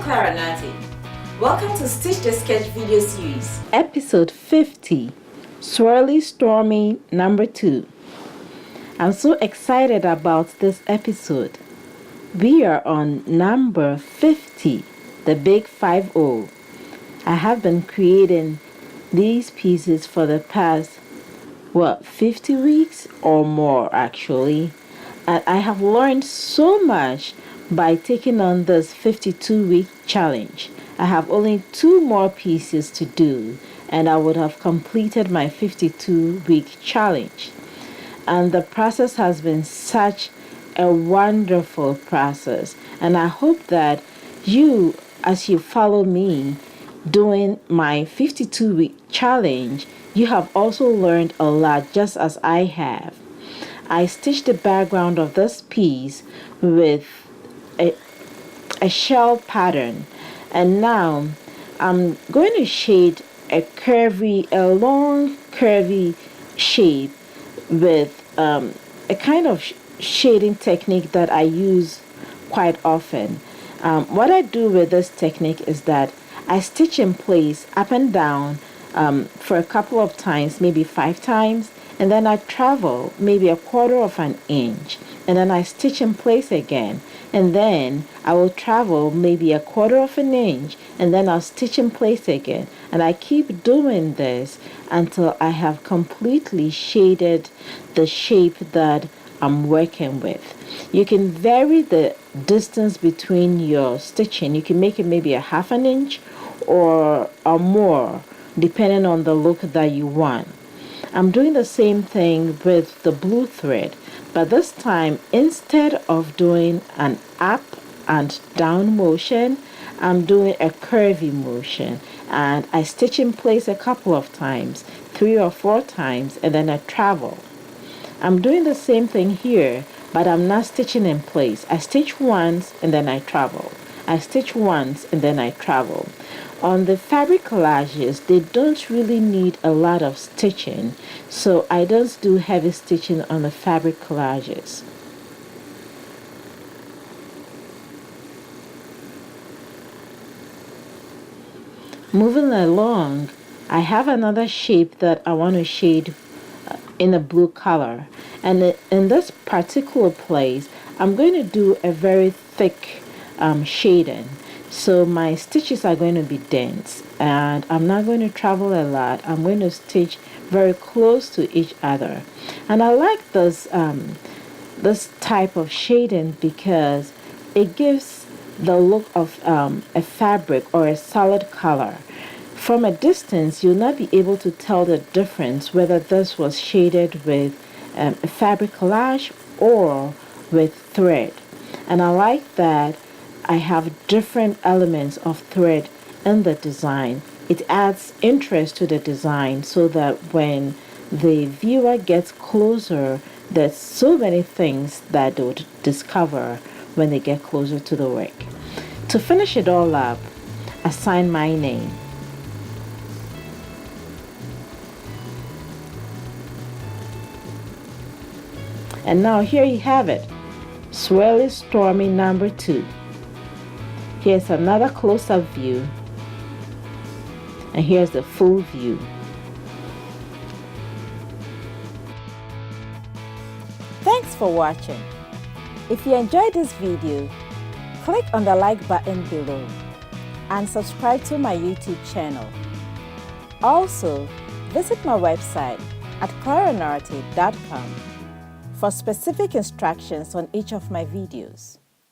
Clara and Nartey. Welcome to Stitch the Sketch video series. Episode 50, Swirly Stormy number 2. I'm so excited about this episode. We are on number 50, the big 50. I have been creating these pieces for the past, 50 weeks or more actually. And I have learned so much by taking on this 52-week challenge. I have only 2 more pieces to do and I would have completed my 52-week challenge. And the process has been such a wonderful process. And I hope that you, as you follow me doing my 52-week challenge, you have also learned a lot just as I have. I stitched the background of this piece with a shell pattern, and now I'm going to shade a long curvy shape with a kind of shading technique that I use quite often. What I do with this technique is that I stitch in place up and down for a couple of times, maybe 5 times, and then I travel maybe 1/4 of an inch, and then I stitch in place again, and then I will travel maybe 1/4 of an inch, and then I'll stitch in place again, and I keep doing this until I have completely shaded the shape that I'm working with. You can vary the distance between your stitching. You can make it maybe 1/2 an inch or more, depending on the look that you want. I'm doing the same thing with the blue thread, but this time instead of doing an up and down motion, I'm doing a curvy motion, and I stitch in place a couple of times, 3 or 4 times, and then I travel. I'm doing the same thing here, but I'm not stitching in place. I stitch once and then I travel. I stitch once and then I travel. On the fabric collages, they don't really need a lot of stitching, so I don't do heavy stitching on the fabric collages. Moving along, I have another shape that I want to shade in a blue color, and in this particular place I'm going to do a very thick shading, so my stitches are going to be dense and I'm not going to travel a lot. I'm going to stitch very close to each other, and I like this type of shading because it gives the look of a fabric or a solid color. From a distance, you'll not be able to tell the difference whether this was shaded with a fabric collage or with thread. And I like that I have different elements of thread in the design. It adds interest to the design so that when the viewer gets closer, there's so many things that they would discover when they get closer to the work. To finish it all up, assign my name. And now here you have it, Swirly Stormy number 2. Here's another close-up view, and here's the full view. Thanks for watching. If you enjoyed this video, click on the like button below and subscribe to my YouTube channel. Also, visit my website at claranartey.com for specific instructions on each of my videos.